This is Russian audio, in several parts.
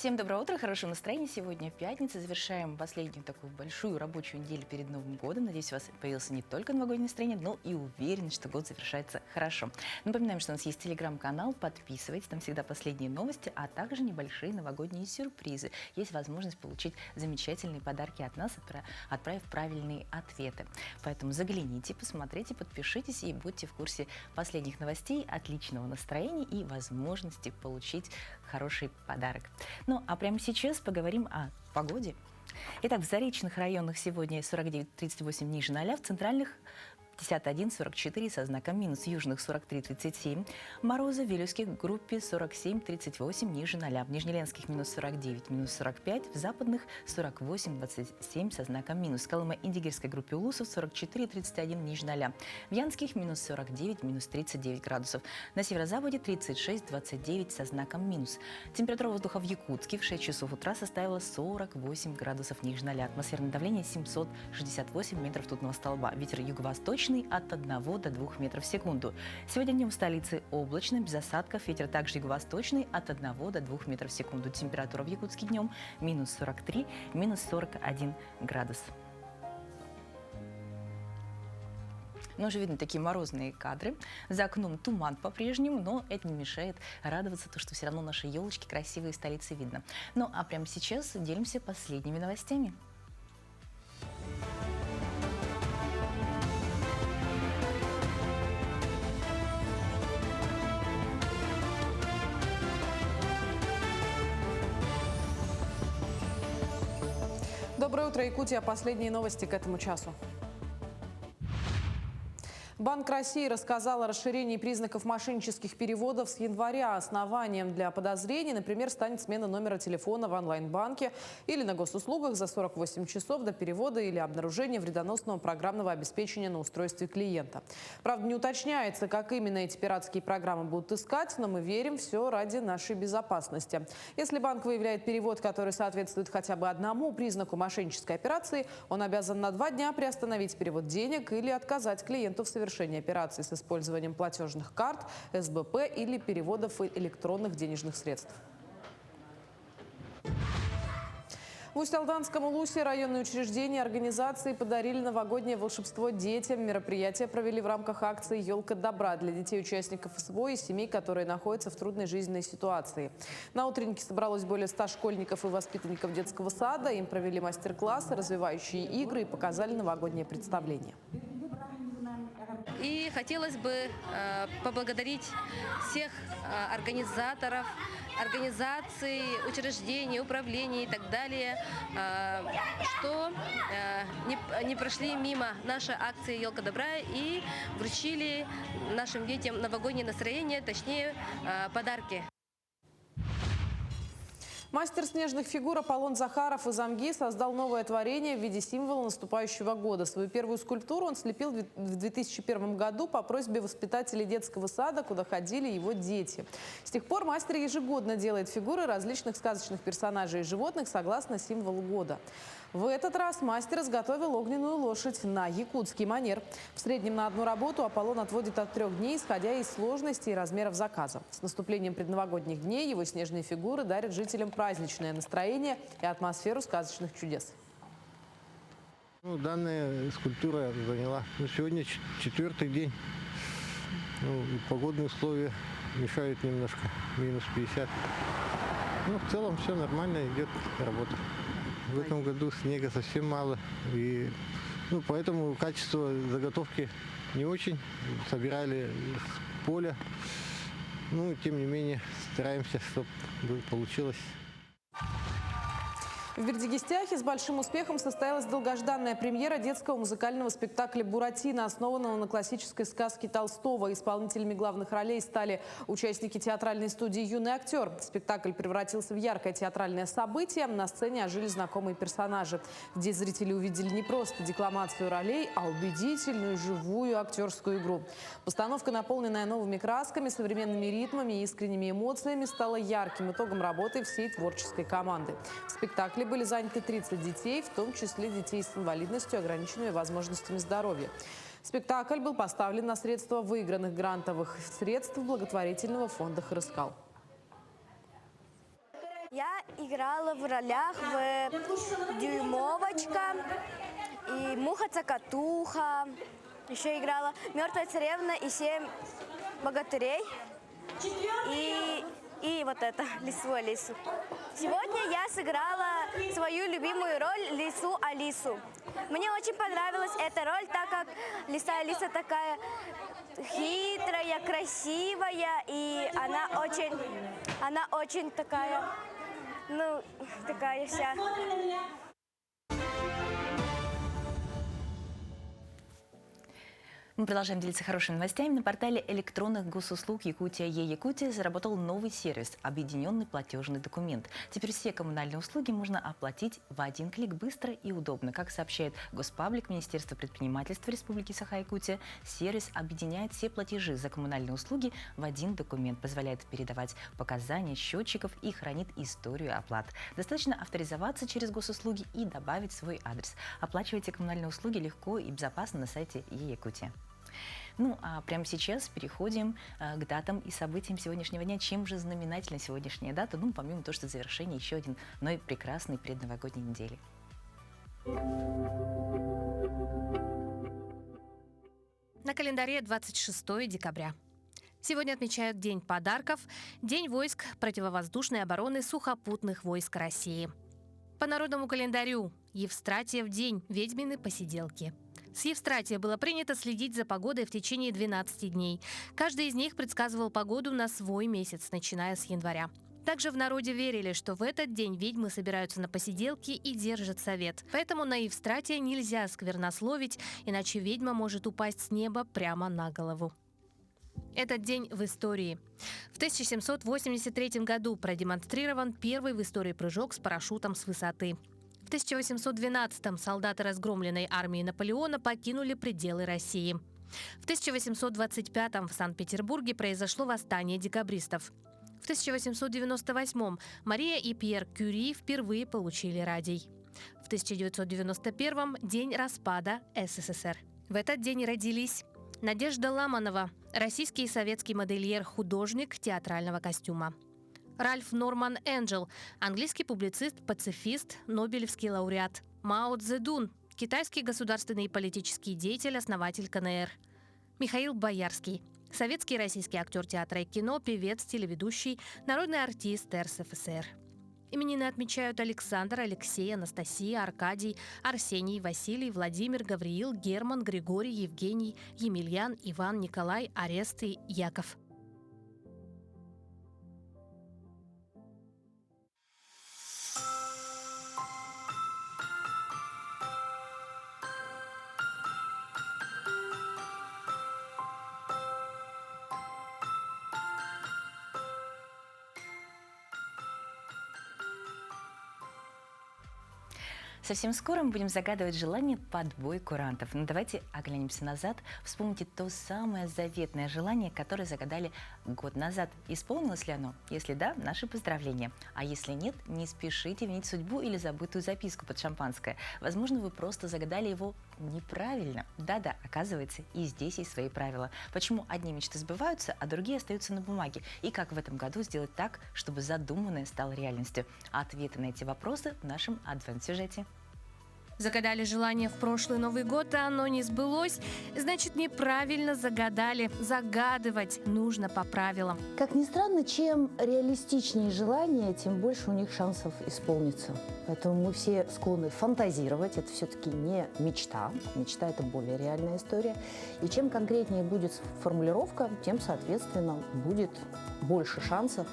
Всем доброе утро, хорошего настроения. Сегодня пятница, завершаем последнюю такую большую рабочую неделю перед Новым годом. Надеюсь, у вас появилось не только новогоднее настроение, но и уверенность, что год завершается хорошо. Напоминаем, что у нас есть телеграм-канал, подписывайтесь, там всегда последние новости, а также небольшие новогодние сюрпризы. Есть возможность получить замечательные подарки от нас, отправив правильные ответы. Поэтому загляните, посмотрите, подпишитесь и будьте в курсе последних новостей, отличного настроения и возможности получить хороший подарок. Ну, а прямо сейчас поговорим о погоде. Итак, в заречных районах сегодня 49-38 ниже 0, в центральных 51-44 со знаком минус, южных 43-37, морозы в Вилюйских группе 47-38 ниже 0, в Нижнеленских минус 49, минус 45, в западных 48-27 со знаком минус, в Колымо-Индигирской группе Улусов 44-31 ниже 0, в Янских минус 49, минус 39 градусов, на северо-западе 36-29 со знаком минус. Температура воздуха в Якутске в 6 часов утра составила 48 градусов ниже 0, атмосферное давление 768 метров ртутного столба, ветер юго-восточный от 1 до 2 метров в секунду. Сегодня днем в столице облачно, без осадков, ветер также юго-восточный от 1 до 2 метров в секунду. Температура в Якутске днем минус 43, минус 41 градус. Но уже видно такие морозные кадры. За окном туман по-прежнему, но это не мешает радоваться, то, что все равно наши елочки красивые в столице видно. Ну а прямо сейчас делимся последними новостями. Доброе утро, Якутия. Последние новости к этому часу. Банк России рассказал о расширении признаков мошеннических переводов с января. Основанием для подозрений, например, станет смена номера телефона в онлайн-банке или на госуслугах за 48 часов до перевода или обнаружения вредоносного программного обеспечения на устройстве клиента. Правда, не уточняется, как именно эти пиратские программы будут искать, но мы верим, все ради нашей безопасности. Если банк выявляет перевод, который соответствует хотя бы одному признаку мошеннической операции, он обязан на 2 дня приостановить перевод денег или отказать клиенту в совершении операций с использованием платежных карт, СБП или переводов электронных денежных средств. В Усть-Алданском Улусе районные учреждения и организации подарили новогоднее волшебство детям. Мероприятие провели в рамках акции «Елка добра» для детей-участников СВО и семей, которые находятся в трудной жизненной ситуации. На утреннике собралось более 100 школьников и воспитанников детского сада. Им провели мастер-классы, развивающие игры и показали новогоднее представление. И хотелось бы поблагодарить всех организаторов, организаций, учреждений, управлений и так далее, что не прошли мимо нашей акции «Елка добра» и вручили нашим детям новогоднее настроение, точнее подарки. Мастер снежных фигур Аполлон Захаров из Амги создал новое творение в виде символа наступающего года. Свою первую скульптуру он слепил в 2001 году по просьбе воспитателей детского сада, куда ходили его дети. С тех пор мастер ежегодно делает фигуры различных сказочных персонажей и животных согласно символу года. В этот раз мастер изготовил огненную лошадь на якутский манер. В среднем на одну работу Аполлон отводит от 3 дней, исходя из сложности и размеров заказа. С наступлением предновогодних дней его снежные фигуры дарят жителям праздничное настроение и атмосферу сказочных чудес. Данная скульптура заняла сегодня 4-й день. Погодные условия мешают немножко, минус 50. В целом все нормально, идет работа. В этом году снега совсем мало, и поэтому качество заготовки не очень. Собирали с поля, тем не менее стараемся, чтобы получилось. В Бердигистяхе с большим успехом состоялась долгожданная премьера детского музыкального спектакля «Буратино», основанного на классической сказке Толстого. Исполнителями главных ролей стали участники театральной студии «Юный актер». Спектакль превратился в яркое театральное событие. На сцене ожили знакомые персонажи. Здесь зрители увидели не просто декламацию ролей, а убедительную живую актерскую игру. Постановка, наполненная новыми красками, современными ритмами и искренними эмоциями, стала ярким итогом работы всей творческой команды. В спектакле были заняты 30 детей, в том числе детей с инвалидностью и ограниченными возможностями здоровья. Спектакль был поставлен на средства выигранных грантовых средств благотворительного фонда «Хрыскал». Я играла в ролях в «Дюймовочка» и «Муха-цокотуха». Еще играла «Мертвая царевна» и «7 богатырей». И вот это «Лису Алису». Сегодня я сыграла свою любимую роль Лису Алису. Мне очень понравилась эта роль, так как Лиса Алиса такая хитрая, красивая, и она очень такая, такая вся. Мы продолжаем делиться хорошими новостями. На портале электронных госуслуг Якутия Е-Якутия заработал новый сервис – объединенный платежный документ. Теперь все коммунальные услуги можно оплатить в один клик быстро и удобно. Как сообщает Госпаблик Министерства предпринимательства Республики Саха-Якутия, сервис объединяет все платежи за коммунальные услуги в один документ, позволяет передавать показания счетчиков и хранит историю оплат. Достаточно авторизоваться через госуслуги и добавить свой адрес. Оплачивайте коммунальные услуги легко и безопасно на сайте Е-Якутия. Ну, а прямо сейчас переходим к датам и событиям сегодняшнего дня. Чем же знаменательна сегодняшняя дата? Ну, помимо того, что завершение еще одной прекрасной предновогодней недели. На календаре 26 декабря. Сегодня отмечают День подарков, День войск противовоздушной обороны сухопутных войск России. По народному календарю Евстратиев день, ведьмины посиделки. С Евстратия было принято следить за погодой в течение 12 дней. Каждый из них предсказывал погоду на свой месяц, начиная с января. Также в народе верили, что в этот день ведьмы собираются на посиделки и держат совет. Поэтому на Евстратия нельзя сквернословить, иначе ведьма может упасть с неба прямо на голову. Этот день в истории. В 1783 году продемонстрирован первый в истории прыжок с парашютом с высоты. В 1812-м солдаты разгромленной армии Наполеона покинули пределы России. В 1825-м в Санкт-Петербурге произошло восстание декабристов. В 1898-м Мария и Пьер Кюри впервые получили радий. В 1991-м – день распада СССР. В этот день родились Надежда Ламанова, российский и советский модельер-художник театрального костюма. Ральф Норман Энджел, английский публицист, пацифист, нобелевский лауреат. Мао Цзэдун, китайский государственный и политический деятель, основатель КНР. Михаил Боярский, советский и российский актер театра и кино, певец, телеведущий, народный артист РСФСР. Именины отмечают Александр, Алексей, Анастасия, Аркадий, Арсений, Василий, Владимир, Гавриил, Герман, Григорий, Евгений, Емельян, Иван, Николай, Орест и Яков. Совсем скоро мы будем загадывать желание под бой курантов. Но давайте оглянемся назад, вспомните то самое заветное желание, которое загадали год назад. Исполнилось ли оно? Если да, наши поздравления. А если нет, не спешите винить судьбу или забытую записку под шампанское. Возможно, вы просто загадали его неправильно. Да-да, оказывается, и здесь есть свои правила. Почему одни мечты сбываются, а другие остаются на бумаге? И как в этом году сделать так, чтобы задуманное стало реальностью? Ответы на эти вопросы в нашем адвент-сюжете. Загадали желание в прошлый Новый год, а оно не сбылось, значит, неправильно загадали. Загадывать нужно по правилам. Как ни странно, чем реалистичнее желания, тем больше у них шансов исполниться. Поэтому мы все склонны фантазировать. Это все-таки не мечта. Мечта – это более реальная история. И чем конкретнее будет формулировка, тем, соответственно, будет больше шансов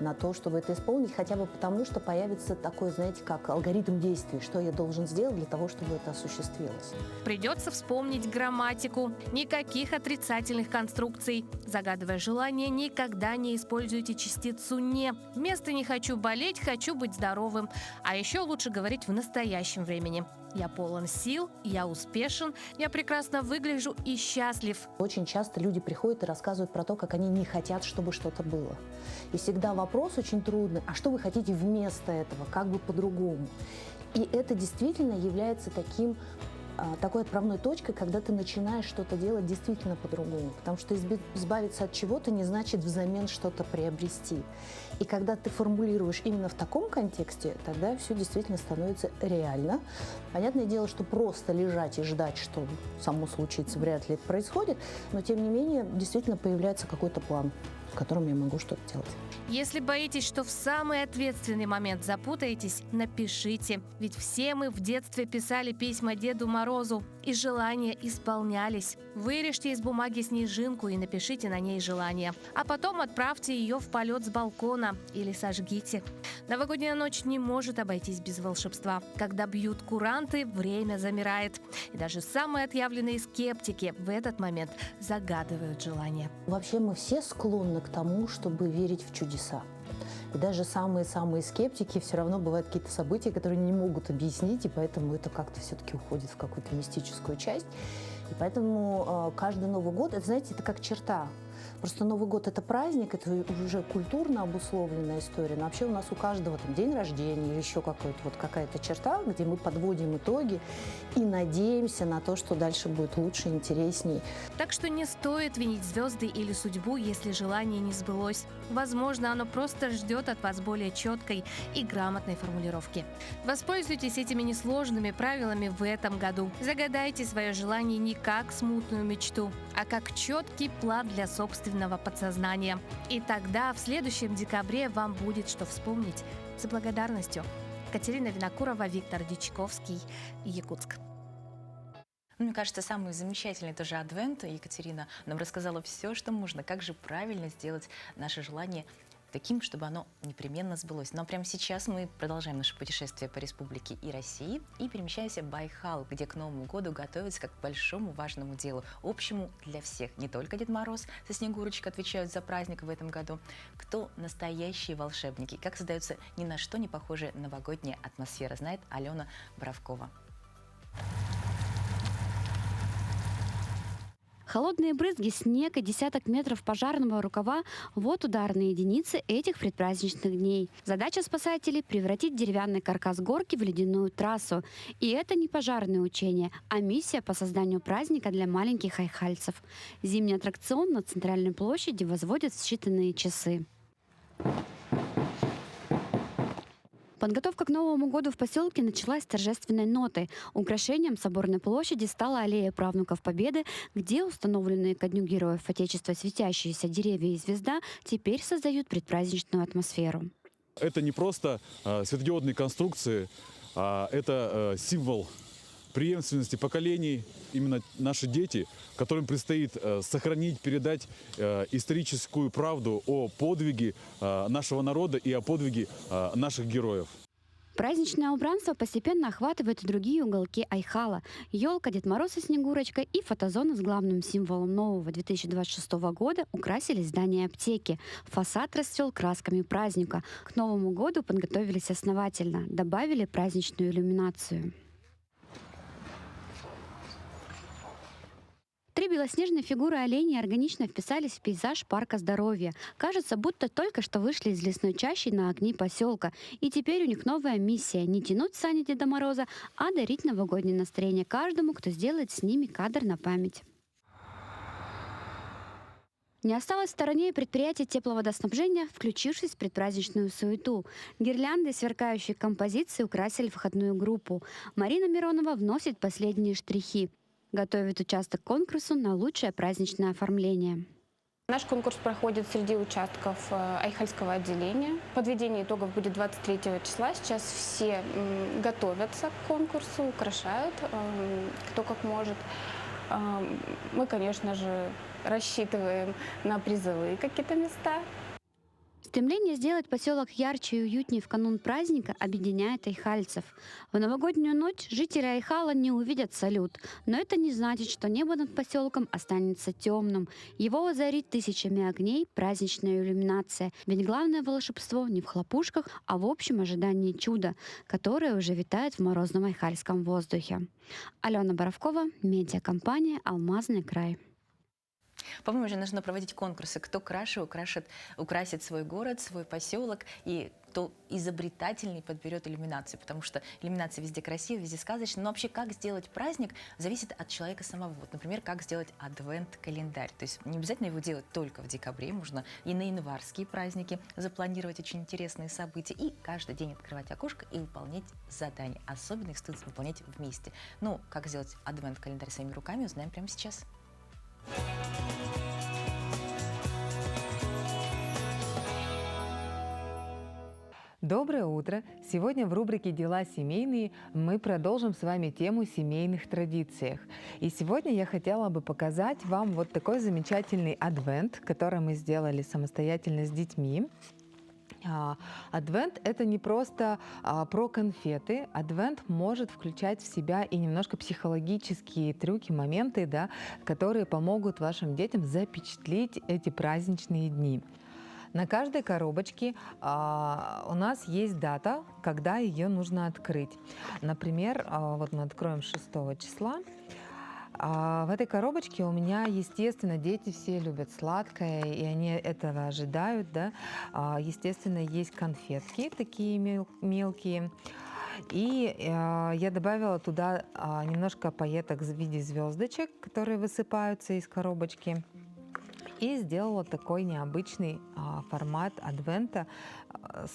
на то, чтобы это исполнить, хотя бы потому, что появится такой, знаете, как алгоритм действий, что я должен сделать для того, чтобы это осуществилось. Придется вспомнить грамматику. Никаких отрицательных конструкций. Загадывая желание, никогда не используйте частицу «не». Вместо «не хочу болеть», «хочу быть здоровым». А еще лучше говорить в настоящем времени. Я полон сил, я успешен, я прекрасно выгляжу и счастлив. Очень часто люди приходят и рассказывают про то, как они не хотят, чтобы что-то было. И всегда вопрос очень трудный: а что вы хотите вместо этого, как бы по-другому? И это действительно является таким такой отправной точкой, когда ты начинаешь что-то делать действительно по-другому. Потому что избавиться от чего-то не значит взамен что-то приобрести. И когда ты формулируешь именно в таком контексте, тогда все действительно становится реально. Понятное дело, что просто лежать и ждать, что само случится, вряд ли это происходит, но тем не менее действительно появляется какой-то план, в котором я могу что-то делать. Если боитесь, что в самый ответственный момент запутаетесь, напишите. Ведь все мы в детстве писали письма Деду Морозу, и желания исполнялись. Вырежьте из бумаги снежинку и напишите на ней желание. А потом отправьте ее в полет с балкона или сожгите. Новогодняя ночь не может обойтись без волшебства. Когда бьют куранты, время замирает. И даже самые отъявленные скептики в этот момент загадывают желание. Вообще мы все склонны к тому, чтобы верить в чудеса. И даже самые-самые скептики, все равно бывают какие-то события, которые не могут объяснить, и поэтому это как-то все-таки уходит в какую-то мистическую часть. И поэтому каждый Новый год, это, знаете, это как черта. Просто Новый год – это праздник, это уже культурно обусловленная история. Но вообще у нас у каждого там день рождения или еще какая-то черта, где мы подводим итоги и надеемся на то, что дальше будет лучше, интересней. Так что не стоит винить звезды или судьбу, если желание не сбылось. Возможно, оно просто ждет от вас более четкой и грамотной формулировки. Воспользуйтесь этими несложными правилами в этом году. Загадайте свое желание не как смутную мечту, а как четкий план для собственного подсознания. И тогда в следующем декабре вам будет что вспомнить с благодарностью. Катерина Винокурова, Виктор Дичковский, Якутск. Мне кажется, самый замечательный тоже адвент. Екатерина нам рассказала все, что можно, как же правильно сделать наше желание таким, чтобы оно непременно сбылось. Но прямо сейчас мы продолжаем наше путешествие по республике и России и перемещаемся в Байкал, где к Новому году готовятся как к большому важному делу, общему для всех. Не только Дед Мороз со Снегурочкой отвечают за праздник в этом году. Кто настоящие волшебники, как создается ни на что не похожая новогодняя атмосфера, знает Алена Боровкова. Холодные брызги, снег и десяток метров пожарного рукава – вот ударные единицы этих предпраздничных дней. Задача спасателей – превратить деревянный каркас горки в ледяную трассу. И это не пожарное учение, а миссия по созданию праздника для маленьких айхальцев. Зимний аттракцион на центральной площади возводят в считанные часы. Подготовка к Новому году в поселке началась с торжественной ноты. Украшением соборной площади стала аллея правнуков Победы, где установленные ко Дню Героев Отечества светящиеся деревья и звезда теперь создают предпраздничную атмосферу. Это не просто светодиодные конструкции, а это символ преемственности поколений, именно наши дети, которым предстоит сохранить, передать историческую правду о подвиге нашего народа и о подвиге наших героев. Праздничное убранство постепенно охватывает и другие уголки Айхала. Елка, Дед Мороз и Снегурочка и фотозона с главным символом нового 2026 года украсили здание аптеки. Фасад расцвел красками праздника. К Новому году подготовились основательно, добавили праздничную иллюминацию. Три белоснежные фигуры оленей органично вписались в пейзаж парка здоровья. Кажется, будто только что вышли из лесной чащи на огни поселка. И теперь у них новая миссия – не тянуть сани Деда Мороза, а дарить новогоднее настроение каждому, кто сделает с ними кадр на память. Не осталось в стороне и предприятие тепловодоснабжения, включившись в предпраздничную суету. Гирлянды и сверкающие композиции украсили входную группу. Марина Миронова вносит последние штрихи. Готовит участок к конкурсу на лучшее праздничное оформление. Наш конкурс проходит среди участков Айхальского отделения. Подведение итогов будет 23 числа. Сейчас все готовятся к конкурсу, украшают, кто как может. Мы, конечно же, рассчитываем на призовые какие-то места. Стремление сделать поселок ярче и уютнее в канун праздника объединяет айхальцев. В новогоднюю ночь жители Айхала не увидят салют, но это не значит, что небо над поселком останется темным. Его озарит тысячами огней праздничная иллюминация. Ведь главное волшебство не в хлопушках, а в общем ожидании чуда, которое уже витает в морозном айхальском воздухе. Алена Боровкова, медиакомпания «Алмазный край». По-моему, же нужно проводить конкурсы, кто краше украсит свой город, свой поселок, и кто изобретательней подберет иллюминацию, потому что иллюминация везде красивая, везде сказочная, но вообще как сделать праздник зависит от человека самого. Вот, например, как сделать адвент-календарь. То есть не обязательно его делать только в декабре, можно и на январские праздники запланировать очень интересные события, и каждый день открывать окошко и выполнять задания. Особенно их стоит выполнять вместе. Ну, как сделать адвент-календарь своими руками, узнаем прямо сейчас. Доброе утро! Сегодня в рубрике «Дела семейные» мы продолжим с вами тему семейных традициях. И сегодня я хотела бы показать вам вот такой замечательный адвент, который мы сделали самостоятельно с детьми. Адвент — это не просто про конфеты. Адвент может включать в себя и немножко психологические трюки, моменты, да, которые помогут вашим детям запечатлеть эти праздничные дни. На каждой коробочке у нас есть дата, когда ее нужно открыть. Например, вот мы откроем 6 числа. В этой коробочке у меня, естественно, дети все любят сладкое, и они этого ожидают. Да? Естественно, есть конфетки такие мелкие. И я добавила туда немножко пайеток в виде звездочек, которые высыпаются из коробочки. И сделала такой необычный формат адвента,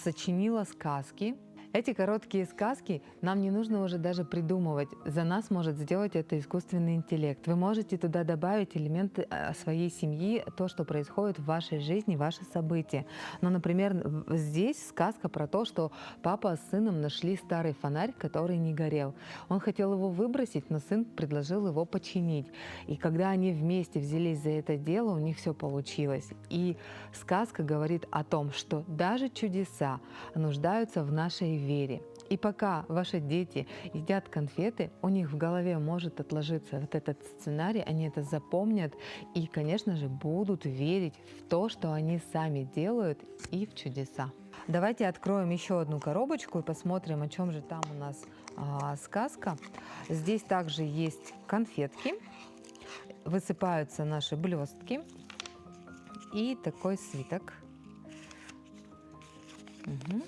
сочинила сказки. Эти короткие сказки нам не нужно уже даже придумывать. За нас может сделать это искусственный интеллект. Вы можете туда добавить элементы своей семьи, то, что происходит в вашей жизни, ваши события. Но, например, здесь сказка про то, что папа с сыном нашли старый фонарь, который не горел. Он хотел его выбросить, но сын предложил его починить. И когда они вместе взялись за это дело, у них все получилось. И сказка говорит о том, что даже чудеса нуждаются в нашей вере. И пока ваши дети едят конфеты, у них в голове может отложиться вот этот сценарий, они это запомнят и, конечно же, будут верить в то, что они сами делают, и в чудеса. Давайте откроем еще одну коробочку и посмотрим, о чем же там у нас сказка. Здесь также есть конфетки, высыпаются наши блестки и такой свиток. Угу.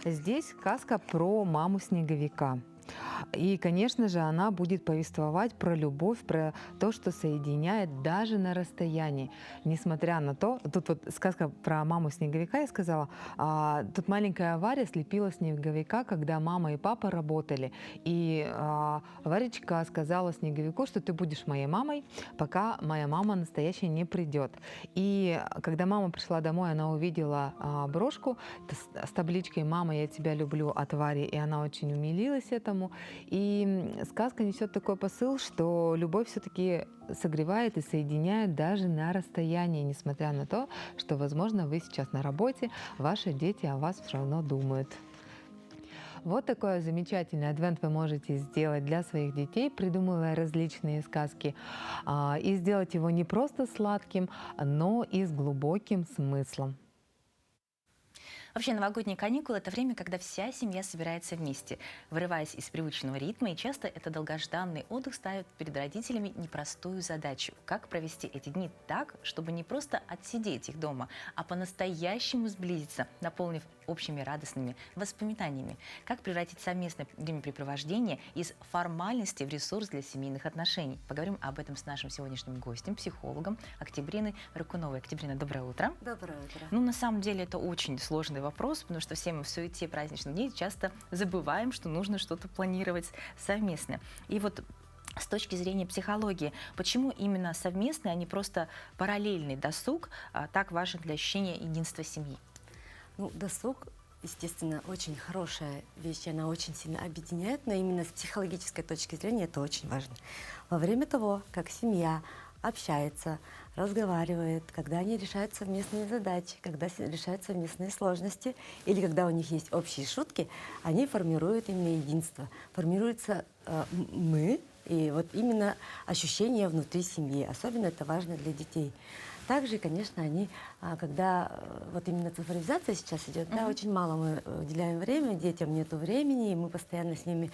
Здесь сказка про маму Снеговика. И, конечно же, она будет повествовать про любовь, про то, что соединяет даже на расстоянии. Несмотря на то, тут вот сказка про маму Снеговика, я сказала, тут маленькая Варя слепила Снеговика, когда мама и папа работали. И Варечка сказала Снеговику, что ты будешь моей мамой, пока моя мама настоящая не придет. И когда мама пришла домой, она увидела брошку с табличкой «Мама, я тебя люблю» от Вари, и она очень умилилась этому. И сказка несет такой посыл, что любовь все-таки согревает и соединяет даже на расстоянии, несмотря на то, что, возможно, вы сейчас на работе, ваши дети о вас все равно думают. Вот такой замечательный адвент вы можете сделать для своих детей, придумывая различные сказки, и сделать его не просто сладким, но и с глубоким смыслом. Вообще, новогодние каникулы – это время, когда вся семья собирается вместе, вырываясь из привычного ритма, и часто это долгожданный отдых ставит перед родителями непростую задачу – как провести эти дни так, чтобы не просто отсидеть их дома, а по-настоящему сблизиться, наполнив общими радостными воспоминаниями, как превратить совместное времяпрепровождение из формальности в ресурс для семейных отношений. Поговорим об этом с нашим сегодняшним гостем, психологом Октябриной Рыкуновой. Октябрина, доброе утро. Доброе утро. Ну, на самом деле, это очень сложный вопрос, потому что все мы в суете праздничных дней часто забываем, что нужно что-то планировать совместно. И вот с точки зрения психологии, почему именно совместный, а не просто параллельный досуг так важен для ощущения единства семьи? Ну, досуг, естественно, очень хорошая вещь, она очень сильно объединяет, но именно с психологической точки зрения это очень важно. Во время того, как семья общается, разговаривает, когда они решают совместные задачи, когда решают совместные сложности, или когда у них есть общие шутки, они формируют именно единство, формируется мы, и вот именно ощущение внутри семьи. Особенно это важно для детей. Также, конечно, они, когда вот именно цифровизация сейчас идет, да, очень мало мы уделяем время, детям нету времени, и мы постоянно с ними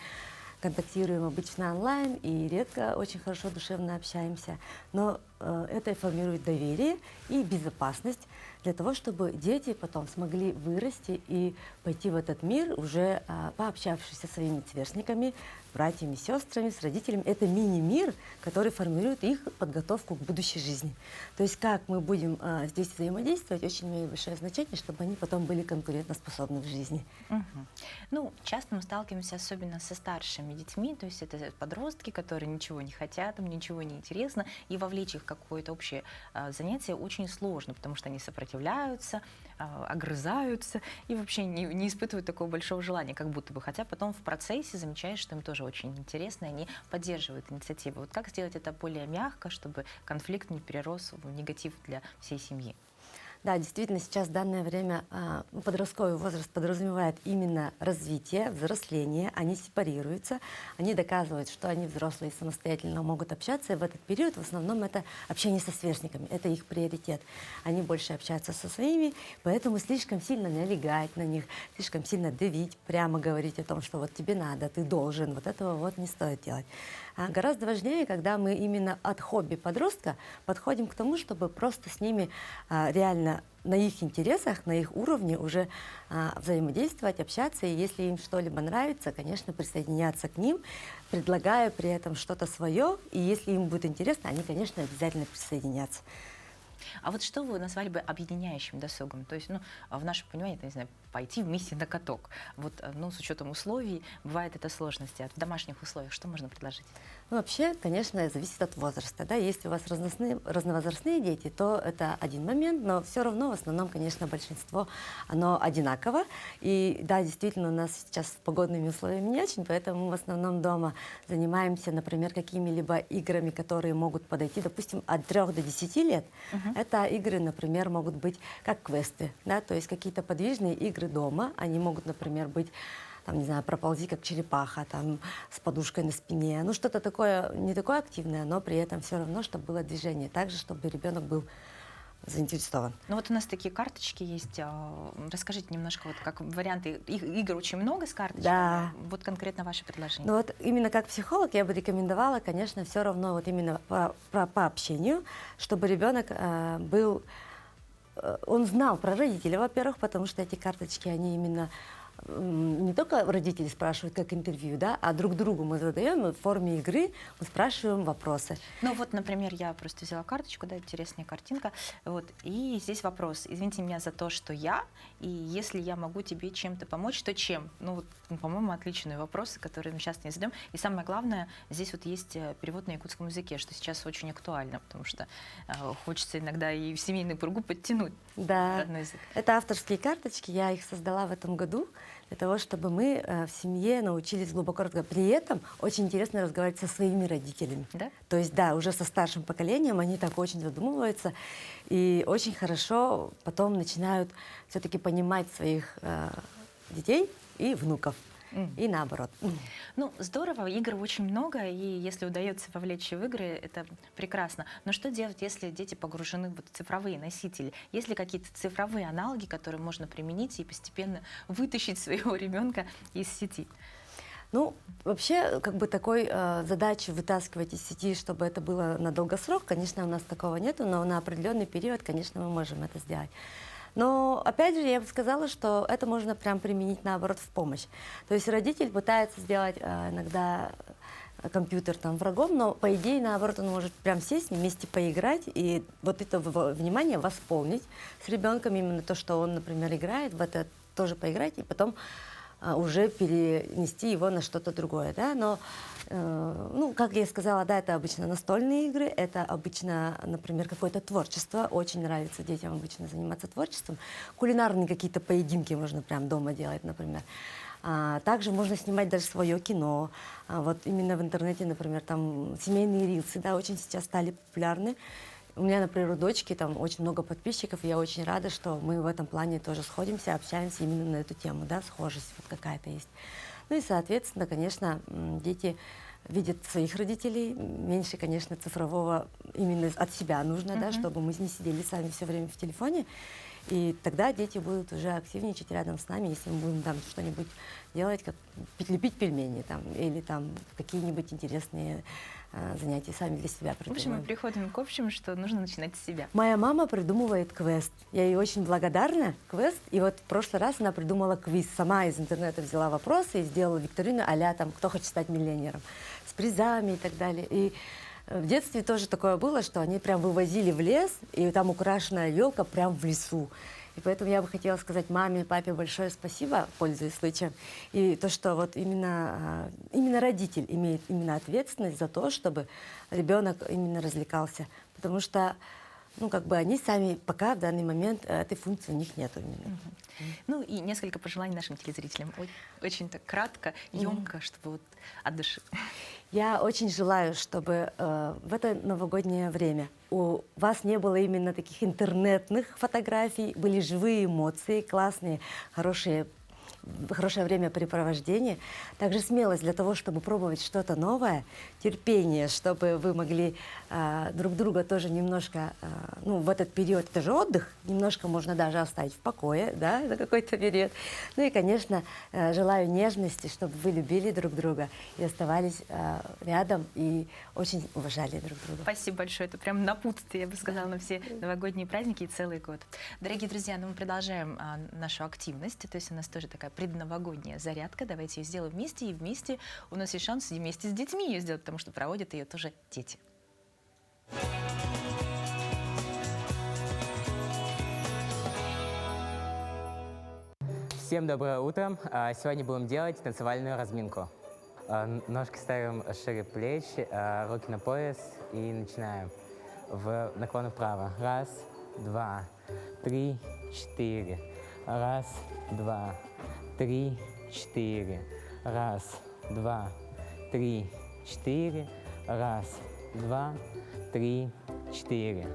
контактируем обычно онлайн и редко очень хорошо душевно общаемся. Но это формирует доверие и безопасность для того, чтобы дети потом смогли вырасти и пойти в этот мир, уже пообщавшись со своими сверстниками, братьями, сестрами, с родителями. Это мини-мир, который формирует их подготовку к будущей жизни. То есть как мы будем здесь взаимодействовать, очень имеет большое значение, чтобы они потом были конкурентоспособны в жизни. Ну, часто мы сталкиваемся особенно со старшими детьми, то есть это подростки, которые ничего не хотят, им ничего не интересно, и вовлечь их в какое-то общее занятие очень сложно, потому что они сопротивляются, огрызаются и вообще не испытывают такого большого желания, как будто бы. Хотя потом в процессе замечаешь, что им тоже очень интересно, и они поддерживают инициативу. Вот как сделать это более мягко, чтобы конфликт не перерос в негатив для всей семьи? Да, действительно, сейчас в данное время подростковый возраст подразумевает именно развитие, взросление. Они сепарируются, они доказывают, что они взрослые и самостоятельно могут общаться. И в этот период в основном это общение со сверстниками, это их приоритет. Они больше общаются со своими, поэтому слишком сильно налегать на них, слишком сильно давить, прямо говорить о том, что вот тебе надо, ты должен, вот этого вот не стоит делать. А гораздо важнее, когда мы именно от хобби подростка подходим к тому, чтобы просто с ними реально на их интересах, на их уровне уже взаимодействовать, общаться. И если им что-либо нравится, конечно, присоединяться к ним, предлагая при этом что-то свое. И если им будет интересно, они, конечно, обязательно присоединятся. А вот что вы назвали бы объединяющим досугом? То есть, ну, в нашем понимании, это, не знаю, пойти вместе на каток. Вот, ну, с учетом условий, бывает это сложности. А в домашних условиях что можно предложить? Ну, вообще, конечно, зависит от возраста. Да? Если у вас разновозрастные дети, то это один момент, но все равно, в основном, конечно, большинство, оно одинаково. И да, действительно, у нас сейчас с погодными условиями не очень, поэтому мы в основном дома занимаемся, например, какими-либо играми, которые могут подойти, допустим, от 3 до 10 лет. Это игры, например, могут быть как квесты, да? То есть какие-то подвижные игры дома. Они могут, например, быть, там, не знаю, проползи как черепаха, там, с подушкой на спине. Ну, что-то такое, не такое активное, но при этом все равно, чтобы было движение. Также, чтобы ребенок был заинтересован. Ну вот у нас такие карточки есть. Расскажите немножко, вот как варианты. Игр очень много с карточками. Да. Вот конкретно ваше предложение. Ну вот именно как психолог я бы рекомендовала, конечно, все равно вот именно по общению, чтобы ребенок был... Он знал про родителей, во-первых, потому что эти карточки, они именно не только родители спрашивают, как интервью, да, а друг другу мы задаем в форме игры, мы спрашиваем вопросы. Ну вот, например, я просто взяла карточку, да, интересная картинка, вот, и здесь вопрос: извините меня за то, что я, и если я могу тебе чем-то помочь, то чем? Ну вот, по-моему, отличные вопросы, которые мы часто не задаем. И самое главное, здесь вот есть перевод на якутском языке, что сейчас очень актуально, потому что хочется иногда и в семейную пургу подтянуть. Да, это авторские карточки, я их создала в этом году, для того, чтобы мы в семье научились глубоко разговаривать. При этом очень интересно разговаривать со своими родителями. Да? То есть, да, уже со старшим поколением они так очень задумываются и очень хорошо потом начинают все-таки понимать своих детей и внуков. И наоборот. Ну, здорово, игр очень много, и если удается вовлечь в игры, это прекрасно. Но что делать, если дети погружены в цифровые носители? Есть ли какие-то цифровые аналоги, которые можно применить и постепенно вытащить своего ребенка из сети? Ну, вообще, как бы такой задачи вытаскивать из сети, чтобы это было на долгосрок, конечно, у нас такого нету, но на определенный период, конечно, мы можем это сделать. Но, опять же, я бы сказала, что это можно прям применить, наоборот, в помощь. То есть родитель пытается сделать иногда компьютер там врагом, но, по идее, наоборот, он может прям сесть, вместе поиграть и вот это внимание восполнить с ребенком, именно то, что он, например, играет, в это тоже поиграть, и потом уже перенести его на что-то другое, да, но, ну, как я сказала, да, это обычно настольные игры, это обычно, например, какое-то творчество, очень нравится детям обычно заниматься творчеством, кулинарные какие-то поединки можно прям дома делать, например. Также можно снимать даже свое кино, вот именно в интернете, например, там семейные рилсы, да, очень сейчас стали популярны. У меня, например, у дочки там очень много подписчиков, и я очень рада, что мы в этом плане тоже сходимся, общаемся именно на эту тему, да, схожесть вот какая-то есть. Ну и, соответственно, конечно, дети видят своих родителей, меньше, конечно, цифрового именно от себя нужно, да, чтобы мы не сидели сами все время в телефоне. И тогда дети будут уже активничать рядом с нами, если мы будем там что-нибудь делать, как лепить пельмени там, или там какие-нибудь интересные занятия сами для себя В общем, мы придумаем. приходим к общему, что нужно начинать с себя. Моя мама придумывает квест. Я ей очень благодарна, квест. И вот в прошлый раз она придумала квиз. Сама из интернета взяла вопросы и сделала викторину а-ля там «Кто хочет стать миллионером?» с призами и так далее. И в детстве тоже такое было, что они прям вывозили в лес, и там украшенная елка прям в лесу. И поэтому я бы хотела сказать маме и папе большое спасибо, пользуясь случаем. И то, что вот именно родитель имеет именно ответственность за то, чтобы ребенок именно развлекался. Потому что, ну, как бы они сами пока в данный момент этой функции у них нету именно. Ну и несколько пожеланий нашим телезрителям. Очень так кратко, емко, чтобы вот от души. Я очень желаю, чтобы в это новогоднее время у вас не было именно таких интернетных фотографий, были живые эмоции, классные, хорошее времяпрепровождение, также смелость для того, чтобы пробовать что-то новое, терпение, чтобы вы могли друг друга тоже немножко, ну, в этот период, это же отдых, немножко можно даже оставить в покое, да, на какой-то период. Ну и, конечно, желаю нежности, чтобы вы любили друг друга и оставались рядом и очень уважали друг друга. Спасибо большое. Это прям напутствие, я бы сказала, на все новогодние праздники и целый год. Дорогие друзья, ну мы продолжаем нашу активность. То есть у нас тоже такая предновогодняя зарядка. Давайте ее сделаем вместе. И вместе у нас есть шанс вместе с детьми ее сделать, потому что проводят ее тоже дети. Всем доброе утро. Сегодня будем делать танцевальную разминку. Ножки ставим шире плеч, руки на пояс и начинаем. В наклон вправо. Раз, два, три, четыре. Раз, два, три, четыре. Раз, два, три, четыре. Раз, два, три, четыре.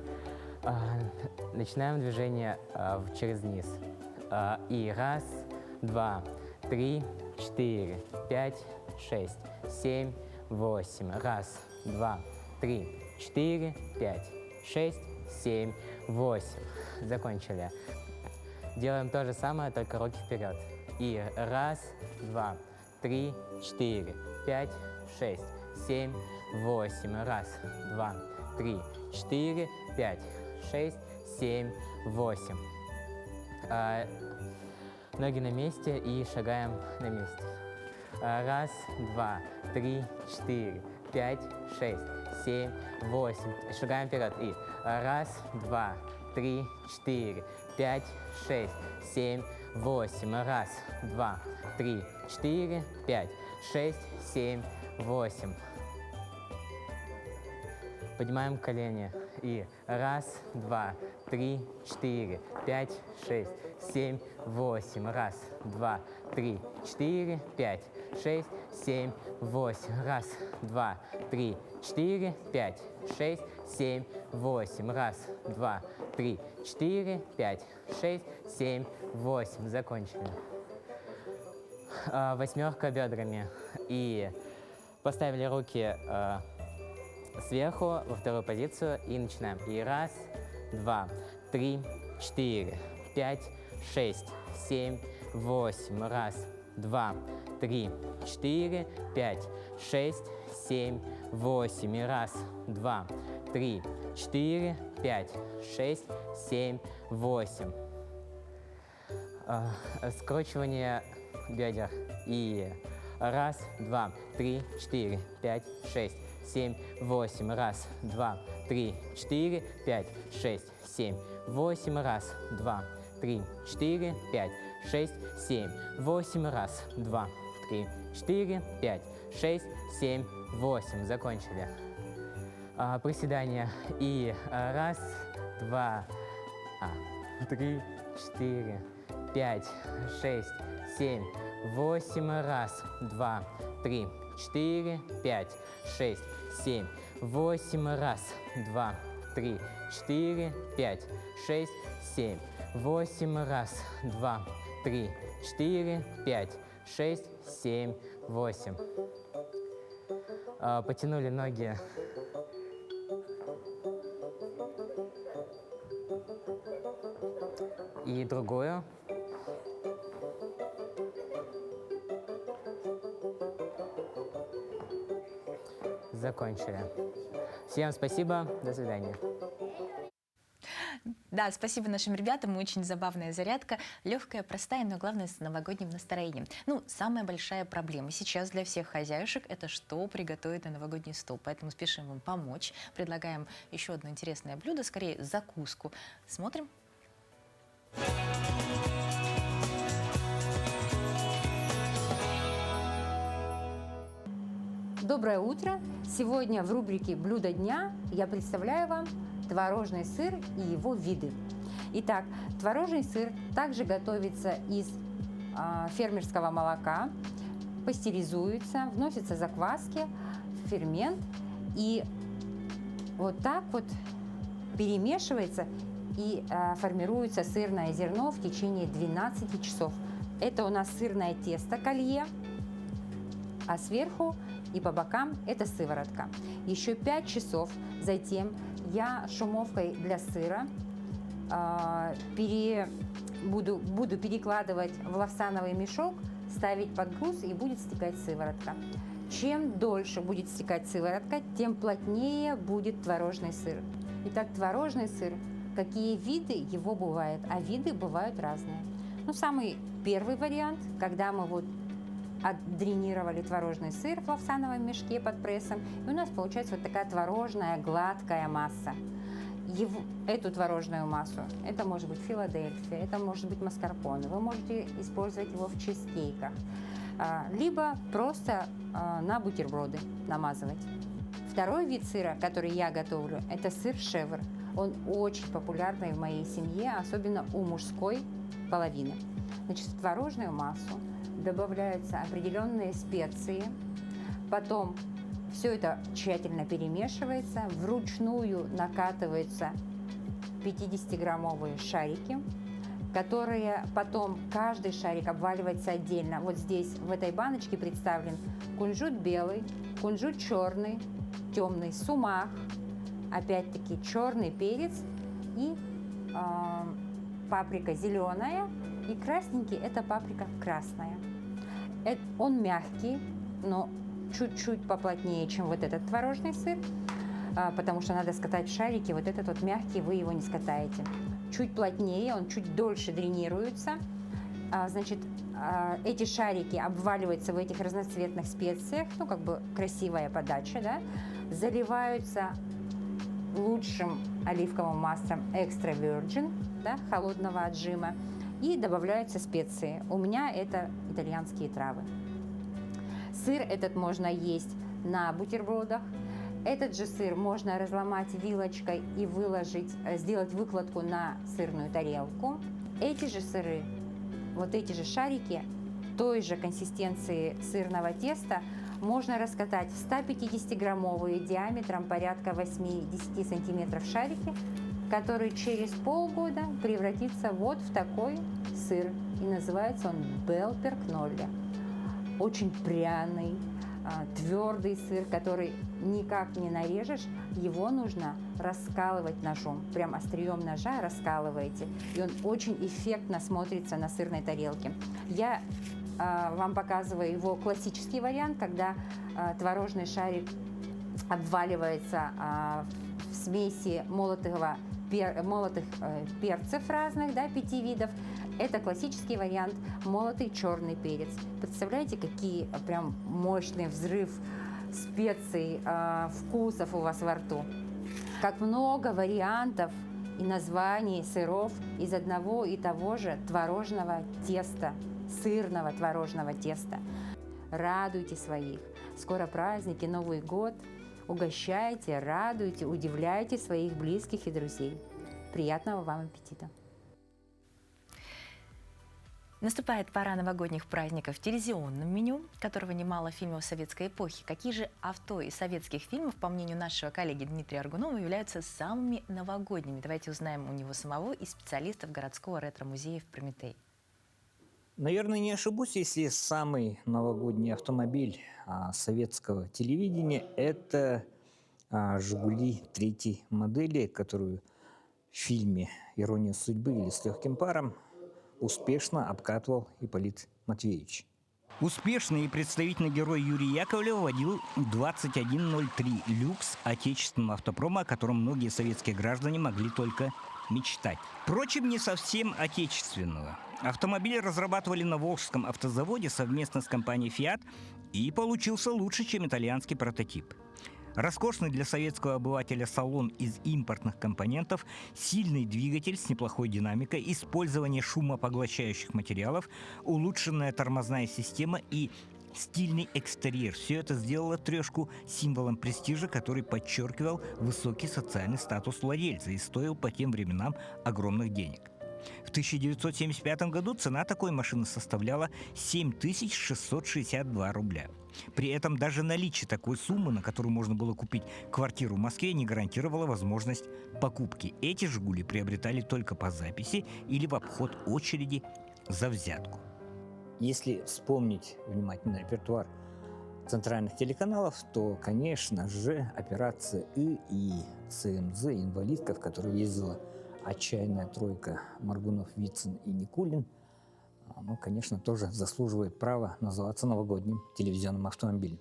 Начинаем движение через низ. И раз, два, три, четыре, пять, 6, 7, 8. Раз, два, три, 4, 5, 6, 7, 8. Закончили. Делаем то же самое, только руки вперед. И раз, два, три, 4, 5, 6, 7, 8. Раз, два, три, 4, 5, 6, 7, 8. Ноги на месте и шагаем на месте. Раз, два, три, 4, 5, 6, 7, 8. Шагаем вперед. И раз, два, три, 4, 5, 6, 7, 8. Раз, два, три, 4, 5, 6, 7, 8. Поднимаем колени. И раз, два, три, 4, 5, 6, 7, 8. Раз, два, три, 4, 5, 6, 7, 8. Раз, два, три, 4, 5, 6, 7, 8. Раз, два, три, 4, 5, 6, 7, 8. Закончили. Восьмерка бедрами. И поставили руки сверху во вторую позицию и начинаем. И раз, два, три, 4, 5, 6, 7, 8. Раз, два, три, 4, 5, 6, 7, 8. И раз, два, три, 4, 5, 6, 7, 8. Скручивание бедер. И раз, два, три, 4, 5, 6, 7, 8. Раз, два, три, 4, 5, 6, 7, 8. Раз, два, три, 4, 5, 6, 7, 8. Раз, два, три, 4, 5, 6, 7, 8. Закончили. Приседания. И раз, два, три, 4, 5, 6, 7, 8. Раз, два, три, 4, 5, 6, 7, 8. Раз, два, три, 4, 5, 6, 7, 8. Раз, два, три, 4, 5, 6, 7, 8. Потянули ноги. И другую. Закончили. Всем спасибо, до свидания. Да, спасибо нашим ребятам, очень забавная зарядка, легкая, простая, но главное с новогодним настроением. Ну, самая большая проблема сейчас для всех хозяюшек — это что приготовить на новогодний стол, поэтому спешим вам помочь, предлагаем еще одно интересное блюдо, скорее закуску. Смотрим. Доброе утро! Сегодня в рубрике «Блюдо дня» я представляю вам творожный сыр и его виды. Итак, творожный сыр также готовится из фермерского молока, пастеризуется, вносятся закваски, фермент и вот так вот перемешивается и формируется сырное зерно в течение 12 часов. Это у нас сырное тесто колье, а сверху и по бокам это сыворотка. Еще 5 часов затем я шумовкой для сыра буду перекладывать в лавсановый мешок, ставить под груз, и будет стекать сыворотка. Чем дольше будет стекать сыворотка, тем плотнее будет творожный сыр. Итак, творожный сыр, какие виды его бывают? А виды бывают разные. Ну, самый первый вариант, когда мы вот отдренировали творожный сыр в лавсановом мешке под прессом, и у нас получается вот такая творожная гладкая масса. Эту творожную массу, это может быть Филадельфия, это может быть маскарпоне, вы можете использовать его в чизкейках, либо просто на бутерброды намазывать. Второй вид сыра, который я готовлю, это сыр шевр. Он очень популярный в моей семье, особенно у мужской половины. Значит, в творожную массу добавляются определенные специи, потом все это тщательно перемешивается, вручную накатываются 50-граммовые шарики, которые потом каждый шарик обваливается отдельно. Вот здесь в этой баночке представлен кунжут белый, кунжут черный, темный сумах, опять-таки черный перец и паприка зеленая, и красненький – это паприка красная. Он мягкий, но чуть-чуть поплотнее, чем вот этот творожный сыр, потому что надо скатать в шарики. Вот этот вот мягкий, вы его не скатаете. Чуть плотнее, он чуть дольше дренируется. Значит, эти шарики обваливаются в этих разноцветных специях, ну, как бы красивая подача, да, заливаются лучшим оливковым маслом extra virgin, да, холодного отжима, и добавляются специи. У меня это итальянские травы. Сыр этот можно есть на бутербродах. Этот же сыр можно разломать вилочкой и сделать выкладку на сырную тарелку. Эти же сыры, вот эти же шарики той же консистенции сырного теста можно раскатать в 150-граммовые диаметром порядка 8-10 сантиметров шарики, который через полгода превратится вот в такой сыр. И называется он белперкнолле. Очень пряный, твердый сыр, который никак не нарежешь. Его нужно раскалывать ножом. Прям острием ножа раскалываете. И он очень эффектно смотрится на сырной тарелке. Я вам показываю его классический вариант, когда творожный шарик обваливается в смеси молотых перцев разных, да, 5 видов. Это классический вариант молотый черный перец. Представляете, какие прям мощный взрыв специй, вкусов у вас во рту. Как много вариантов и названий сыров из одного и того же творожного теста, сырного творожного теста. Радуйте своих. Скоро праздники, Новый год. Угощайте, радуйте, удивляйте своих близких и друзей. Приятного вам аппетита! Наступает пора новогодних праздников в телевизионном меню, которого немало фильмов советской эпохи. Какие же авто из советских фильмов, по мнению нашего коллеги Дмитрия Аргунова, являются самыми новогодними? Давайте узнаем у него самого и специалистов городского ретро-музея в Прометей. Наверное, не ошибусь, если самый новогодний автомобиль советского телевидения – это «Жигули» третьей модели, которую в фильме «Ирония судьбы» или «С легким паром» успешно обкатывал Ипполит Матвеевич. Успешный и представительный герой Юрий Яковлев водил 2103 люкс отечественного автопрома, о котором многие советские граждане могли только мечтать. Впрочем, не совсем отечественного. Автомобиль разрабатывали на Волжском автозаводе совместно с компанией «Фиат», и получился лучше, чем итальянский прототип. Роскошный для советского обывателя салон из импортных компонентов, сильный двигатель с неплохой динамикой, использование шумопоглощающих материалов, улучшенная тормозная система и стильный экстерьер. Все это сделало трешку символом престижа, который подчеркивал высокий социальный статус владельца и стоил по тем временам огромных денег. В 1975 году цена такой машины составляла 7662 рубля. При этом даже наличие такой суммы, на которую можно было купить квартиру в Москве, не гарантировало возможность покупки. Эти «Жигули» приобретали только по записи или в обход очереди за взятку. Если вспомнить внимательно репертуар центральных телеканалов, то, конечно же, операция и ЦМЗ, инвалидка, в которой ездила отчаянная тройка Моргунов, Вицин и Никулин, ну, конечно, тоже заслуживает права называться новогодним телевизионным автомобилем.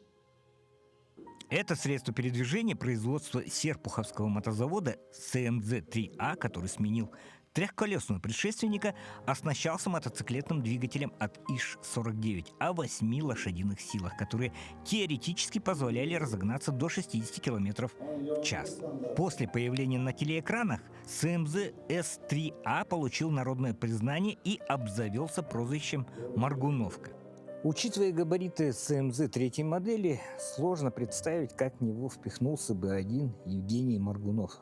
Это средство передвижения производства Серпуховского мотозавода ЦМЗ-3А, который сменил трехколесного предшественника, оснащался мотоциклетным двигателем от ИШ-49 о 8 лошадиных силах, которые теоретически позволяли разогнаться до 60 км в час. После появления на телеэкранах ЦМЗ С3А получил народное признание и обзавелся прозвищем «Моргуновка». Учитывая габариты ЦМЗ третьей модели, сложно представить, как в него впихнулся бы один Евгений Моргунов.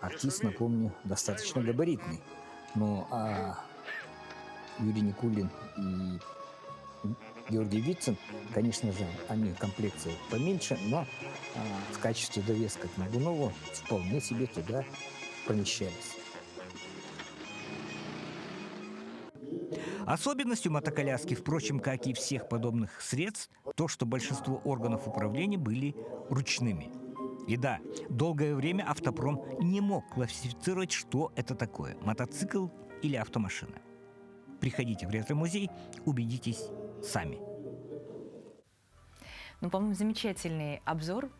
Артист, напомню, достаточно габаритный. Ну а Юрий Никулин и Георгий Вицин, конечно же, они комплекции поменьше, но в качестве довеска к Моргунову вполне себе туда помещались. Особенностью мотоколяски, впрочем, как и всех подобных средств, то, что большинство органов управления были ручными. И да, долгое время автопром не мог классифицировать, что это такое – мотоцикл или автомашина. Приходите в ретро-музей, убедитесь сами. Ну, по-моему, замечательный обзор.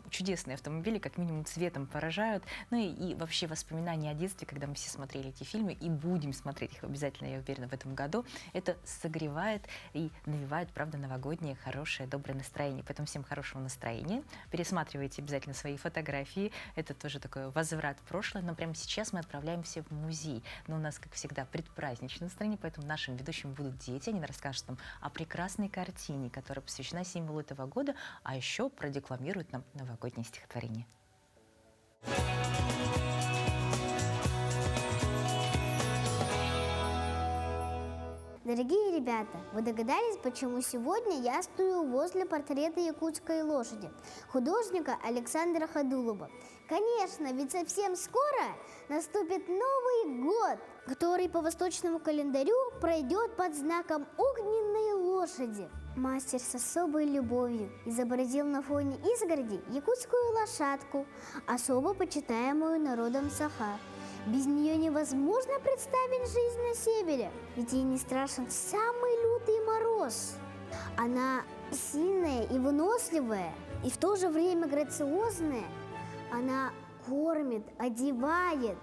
Чудесные автомобили, как минимум, цветом поражают. Ну и вообще воспоминания о детстве, когда мы все смотрели эти фильмы, и будем смотреть их обязательно, я уверена, в этом году. Это согревает и навевает, правда, новогоднее, хорошее, доброе настроение. Поэтому всем хорошего настроения. Пересматривайте обязательно свои фотографии. Это тоже такой возврат в прошлое. Но прямо сейчас мы отправляемся в музей. Но у нас, как всегда, предпраздничное настроение, поэтому нашим ведущим будут дети. Они расскажут нам о прекрасной картине, которая посвящена символу этого года, а еще продекламируют нам новогоднее стихотворение. Дорогие ребята, вы догадались, почему сегодня я стою возле портрета якутской лошади художника Александра Ходулова? Конечно, ведь совсем скоро наступит Новый год, который по восточному календарю пройдет под знаком огненной лошади. Мастер с особой любовью изобразил на фоне изгороди якутскую лошадку, особо почитаемую народом Саха. Без нее невозможно представить жизнь на севере, ведь ей не страшен самый лютый мороз. Она сильная и выносливая, и в то же время грациозная. Она кормит, одевает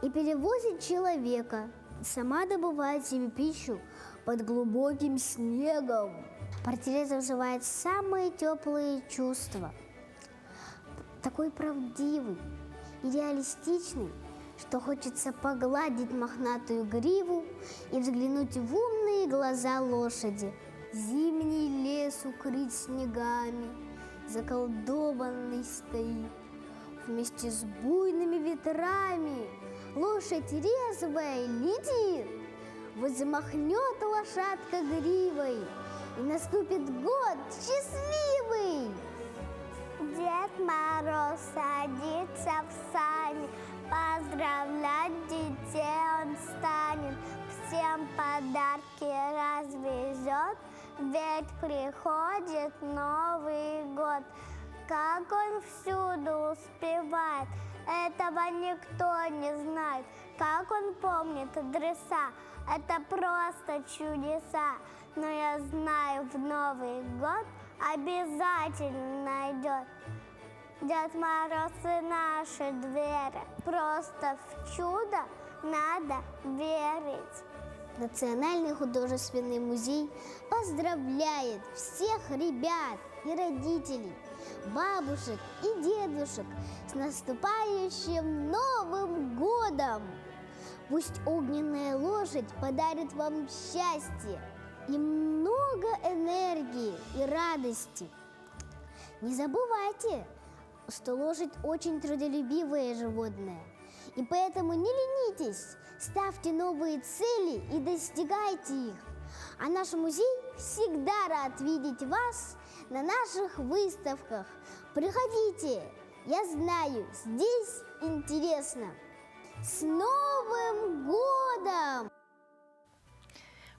и перевозит человека, сама добывает себе пищу под глубоким снегом. Портрет вызывает самые теплые чувства. Такой правдивый и реалистичный, что хочется погладить мохнатую гриву и взглянуть в умные глаза лошади. Зимний лес укрыт снегами, заколдованный стоит. Вместе с буйными ветрами лошадь резвая летит. Вот замахнет лошадка гривой, и наступит год счастливый. Дед Мороз садится в сани, поздравлять детей он станет, всем подарки развезет, ведь приходит Новый год. Как он всюду успевает, этого никто не знает. Как он помнит адреса, Это просто чудеса. Но я знаю, в Новый год обязательно найдет Дед Мороз и наши двери. Просто в чудо надо верить. Национальный художественный музей поздравляет всех ребят и родителей, бабушек и дедушек с наступающим Новым годом! Пусть огненная лошадь подарит вам счастье и много энергии и радости. Не забывайте, что лошадь очень трудолюбивое животное, и поэтому не ленитесь, ставьте новые цели и достигайте их. А наш музей всегда рад видеть вас на наших выставках. Приходите, я знаю, здесь интересно. С Новым годом!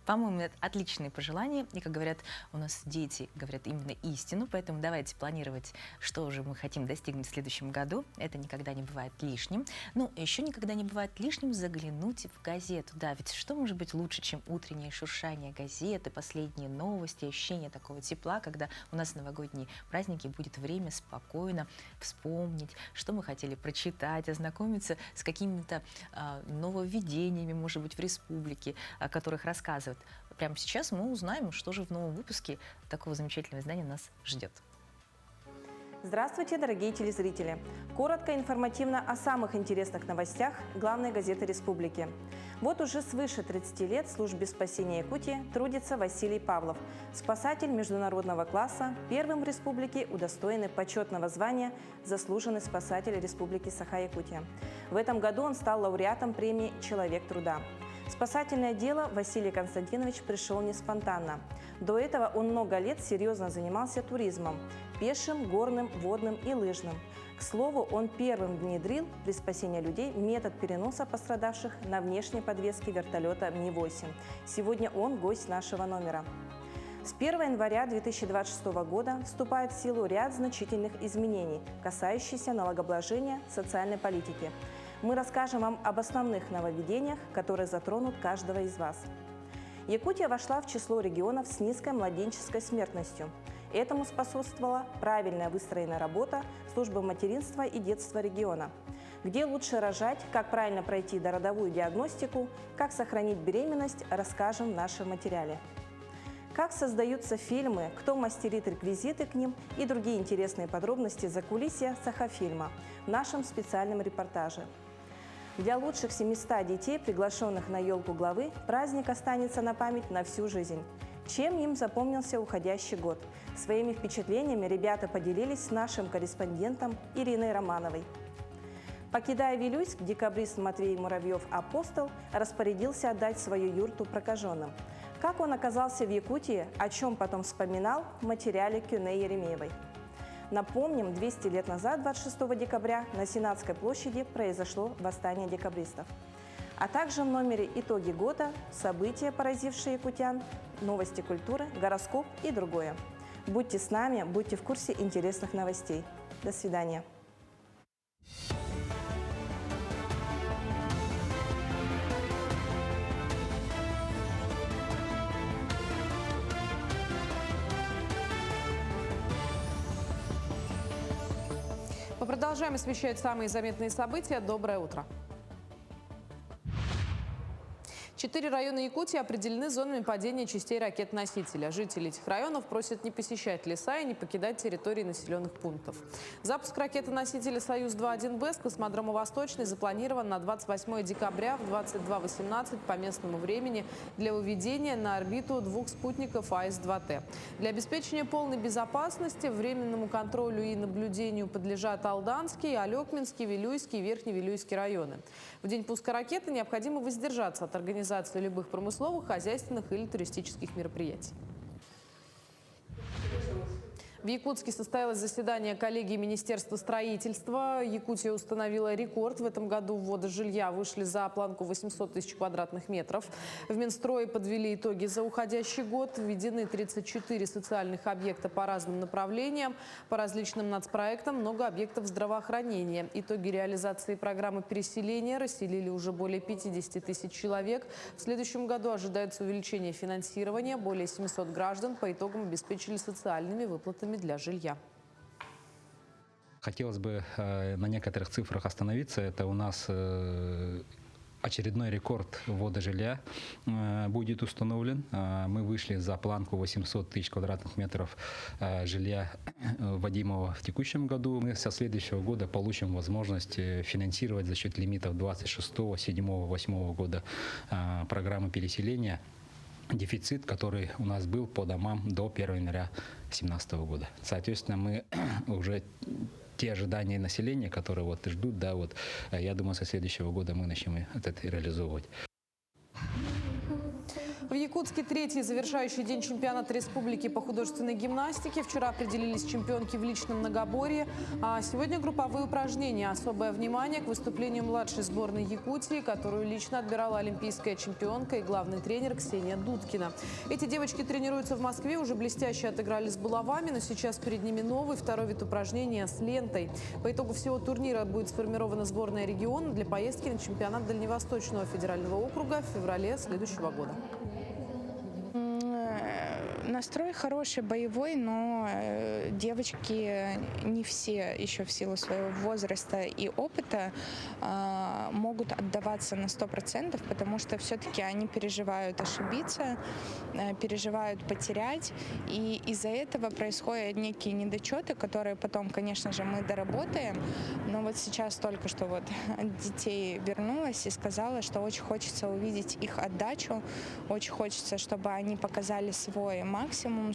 По-моему, это отличные пожелания. И, как говорят у нас дети, говорят именно истину. Поэтому давайте планировать, что же мы хотим достигнуть в следующем году. Это никогда не бывает лишним. Ну, еще никогда не бывает лишним заглянуть в газету. Да, ведь что может быть лучше, чем утреннее шуршание газеты, последние новости, ощущение такого тепла, когда у нас новогодние праздники будет время спокойно вспомнить, что мы хотели прочитать, ознакомиться с какими-то нововведениями, может быть, в республике, о которых рассказывают. Прямо сейчас мы узнаем, что же в новом выпуске такого замечательного издания нас ждет. Здравствуйте, дорогие телезрители! Коротко и информативно о самых интересных новостях главной газеты республики. Вот уже свыше 30 лет в службе спасения Якутии трудится Василий Павлов, спасатель международного класса, первым в республике удостоенный почетного звания «Заслуженный спасатель Республики Саха-Якутия». В этом году он стал лауреатом премии «Человек труда». В спасательное дело Василий Константинович пришел не спонтанно. До этого он много лет серьезно занимался туризмом – пешим, горным, водным и лыжным. К слову, он первым внедрил при спасении людей метод переноса пострадавших на внешней подвеске вертолета Ми-8. Сегодня он гость нашего номера. С 1 января 2026 года вступает в силу ряд значительных изменений, касающихся налогообложения, социальной политики. Мы расскажем вам об основных нововведениях, которые затронут каждого из вас. Якутия вошла в число регионов с низкой младенческой смертностью. Этому способствовала правильная выстроенная работа службы материнства и детства региона. Где лучше рожать, как правильно пройти дородовую диагностику, как сохранить беременность, расскажем в нашем материале. Как создаются фильмы, кто мастерит реквизиты к ним и другие интересные подробности закулисья Сахафильма в нашем специальном репортаже. Для лучших 700 детей, приглашенных на елку главы, праздник останется на память на всю жизнь. Чем им запомнился уходящий год? Своими впечатлениями ребята поделились с нашим корреспондентом Ириной Романовой. Покидая Вилюйск, декабрист Матвей Муравьев-Апостол распорядился отдать свою юрту прокаженным. Как он оказался в Якутии, о чем потом вспоминал в материале Кюне Еремеевой. Напомним, 200 лет назад, 26 декабря, на Сенатской площади произошло восстание декабристов. А также в номере «Итоги года», события, поразившие якутян, новости культуры, гороскоп и другое. Будьте с нами, будьте в курсе интересных новостей. До свидания. Мы продолжаем освещать самые заметные события. Доброе утро. 4 района Якутии определены зонами падения частей ракет-носителя. Жители этих районов просят не посещать леса и не покидать территории населенных пунктов. Запуск ракеты-носителя «Союз-2-1Б» с космодрома «Восточный» запланирован на 28 декабря в 22:18 по местному времени для выведения на орбиту 2 спутников АИС-2Т. Для обеспечения полной безопасности временному контролю и наблюдению подлежат Алданский, Алекминский, Вилюйский и Верхневилюйский районы. В день пуска ракеты необходимо воздержаться от организации любых промысловых, хозяйственных или туристических мероприятий. В Якутске состоялось заседание коллегии Министерства строительства. Якутия установила рекорд. В этом году вводы жилья вышли за планку 800 тысяч квадратных метров. В Минстрое подвели итоги за уходящий год. Введены 34 социальных объекта по разным направлениям. По различным нацпроектам много объектов здравоохранения. Итоги реализации программы переселения: расселили уже более 50 тысяч человек. В следующем году ожидается увеличение финансирования. Более 700 граждан по итогам обеспечили социальными выплатами для жилья. Хотелось бы на некоторых цифрах остановиться. Это у нас очередной рекорд ввода жилья будет установлен. Мы вышли за планку 800 тысяч квадратных метров жилья, вводимого в текущем году. Мы со следующего года получим возможность финансировать за счет лимитов 26, 7, 8 года программы переселения дефицит, который у нас был по домам до 1 января 2017 года. Соответственно, мы уже те ожидания населения, которые вот ждут, да, вот, я думаю, со следующего года мы начнем это реализовывать. В Якутске третий завершающий день чемпионата республики по художественной гимнастике. Вчера определились чемпионки в личном многоборье. А сегодня групповые упражнения. Особое внимание к выступлению младшей сборной Якутии, которую лично отбирала олимпийская чемпионка и главный тренер Ксения Дудкина. Эти девочки тренируются в Москве, уже блестяще отыграли с булавами, но сейчас перед ними новый, второй вид упражнения с лентой. По итогу всего турнира будет сформирована сборная региона для поездки на чемпионат Дальневосточного федерального округа в феврале следующего года. Настрой хороший, боевой, но девочки не все еще в силу своего возраста и опыта могут отдаваться на 100%, потому что все-таки они переживают ошибиться, переживают потерять, и из-за этого происходят некие недочеты, которые потом, конечно же, мы доработаем. Но вот сейчас только что вот от детей вернулась и сказала, что очень хочется увидеть их отдачу, очень хочется, чтобы они показали свой максимум.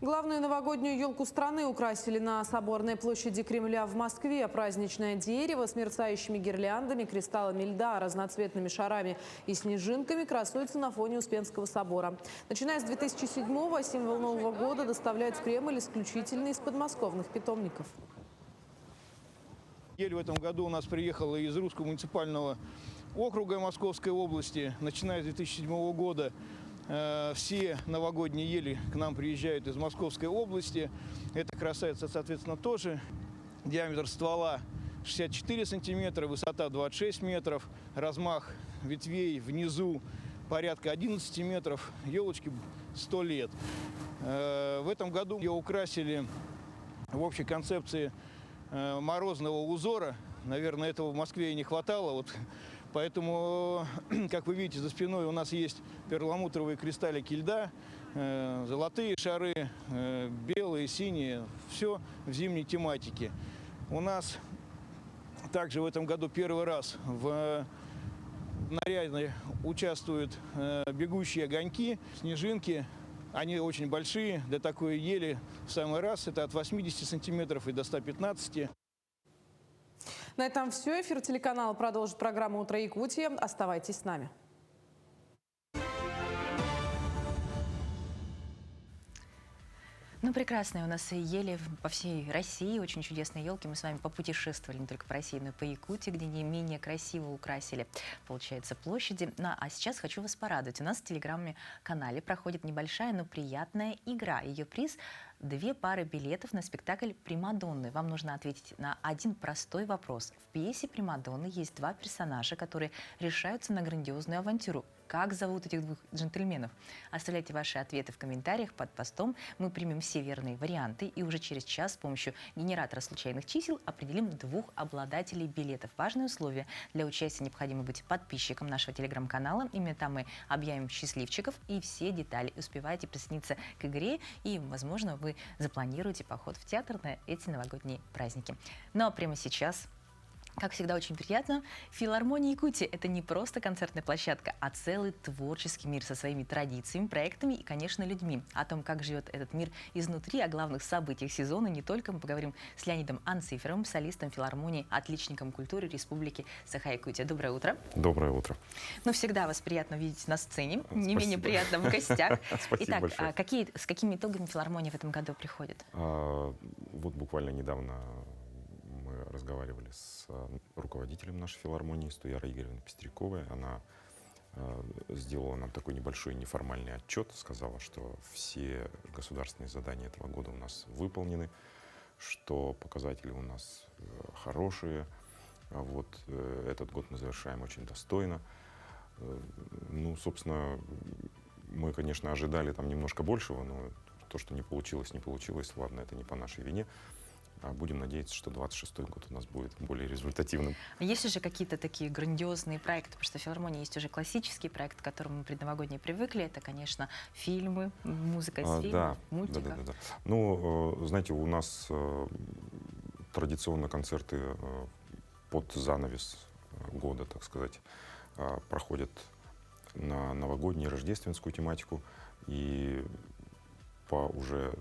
Главную новогоднюю елку страны украсили на Соборной площади Кремля в Москве. Праздничное дерево с мерцающими гирляндами, кристаллами льда, разноцветными шарами и снежинками красуется на фоне Успенского собора. Начиная с 2007-го символ Нового года доставляют в Кремль исключительно из подмосковных питомников. Ель в этом году у нас приехала из Русского муниципального округа Московской области. Начиная с 2007 года все новогодние ели к нам приезжают из Московской области. Эта красавица, соответственно, тоже. Диаметр ствола 64 сантиметра, высота 26 метров, размах ветвей внизу порядка 11 метров, елочки 100 лет. В этом году ее украсили в общей концепции морозного узора. Наверное, этого в Москве и не хватало. Вот. Поэтому, как вы видите, за спиной у нас есть перламутровые кристаллики льда, золотые шары, белые, синие. Все в зимней тематике. У нас также в этом году первый раз в наряде участвуют бегущие огоньки, снежинки. Они очень большие, для такой ели в самый раз. Это от 80 сантиметров и до 115. На этом все. Эфир телеканала продолжит программа «Утро Якутии». Оставайтесь с нами. Ну, прекрасные у нас ели по всей России, очень чудесные елки. Мы с вами попутешествовали не только по России, но и по Якутии, где не менее красиво украсили, получается, площади. Ну, а сейчас хочу вас порадовать. У нас в телеграм-канале проходит небольшая, но приятная игра. Ее приз – 2 пары билетов на спектакль «Примадонны». Вам нужно ответить на один простой вопрос. В пьесе «Примадонны» есть 2 персонажа, которые решаются на грандиозную авантюру. Как зовут этих 2 джентльменов? Оставляйте ваши ответы в комментариях под постом. Мы примем все верные варианты и уже через час с помощью генератора случайных чисел определим 2 обладателей билетов. Важное условие: для участия необходимо быть подписчиком нашего телеграм-канала. Именно там мы объявим счастливчиков и все детали. Успевайте присоединиться к игре и, возможно, вы запланируете поход в театр на эти новогодние праздники. Ну а прямо сейчас Как всегда, очень приятно. Филармония Якутии – это не просто концертная площадка, а целый творческий мир со своими традициями, проектами и, конечно, людьми. О том, как живет этот мир изнутри, о главных событиях сезона не только мы поговорим с Леонидом Анциферовым, солистом филармонии, отличником культуры Республики Саха-Якутия. Доброе утро. Доброе утро. Ну, всегда вас приятно видеть на сцене, не менее приятно в гостях. Спасибо большое. Итак, с какими итогами филармония в этом году приходит? Вот буквально недавно мы разговаривали с руководителем нашей филармонии, с Туярой Игоревной Пестряковой. Она сделала нам такой небольшой неформальный отчет, сказала, что все государственные задания этого года у нас выполнены, что показатели у нас хорошие. Вот этот год мы завершаем очень достойно. Ну, собственно, мы, конечно, ожидали там немножко большего, но то, что не получилось, не получилось. Ладно, это не по нашей вине. Будем надеяться, что 26-й год у нас будет более результативным. Есть же какие-то такие грандиозные проекты, потому что в филармонии есть уже классический проект, к которому мы предновогодние привыкли. Это, конечно, фильмы, музыка из фильмов, мультиков. Да. Ну, знаете, у нас традиционно концерты под занавес года, так сказать, проходят на новогоднюю, рождественскую тематику. И по уже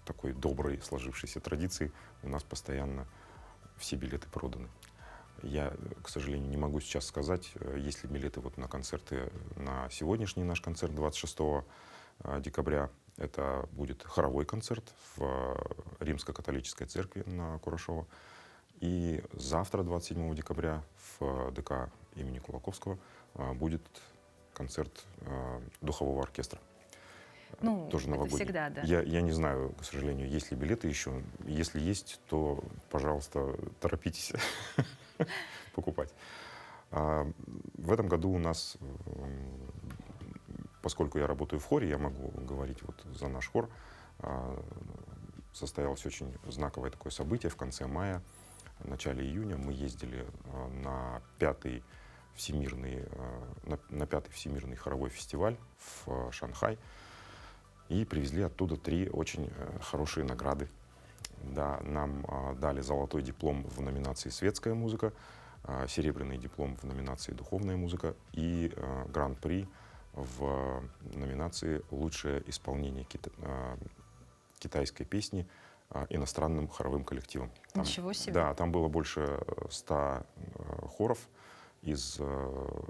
такой доброй сложившейся традиции у нас постоянно все билеты проданы. Я, к сожалению, не могу сейчас сказать, есть ли билеты вот на концерты, на сегодняшний наш концерт 26 декабря. Это будет хоровой концерт в Римско-католической церкви на Курашова. И завтра, 27 декабря, в ДК имени Кулаковского будет концерт духового оркестра. Ну, тоже новогодний. Это всегда, да. Я не знаю, к сожалению, есть ли билеты еще. Если есть, то, пожалуйста, торопитесь покупать. В этом году у нас, поскольку я работаю в хоре, я могу говорить вот за наш хор, состоялось очень знаковое такое событие в конце мая, в начале июня. Мы ездили на пятый всемирный хоровой фестиваль в Шанхай. И привезли оттуда 3 очень хорошие награды. Да, нам дали золотой диплом в номинации «Светская музыка», серебряный диплом в номинации «Духовная музыка» и гран-при в номинации «Лучшее исполнение китайской песни иностранным хоровым коллективом». Ничего себе! Да, там было больше 100 хоров из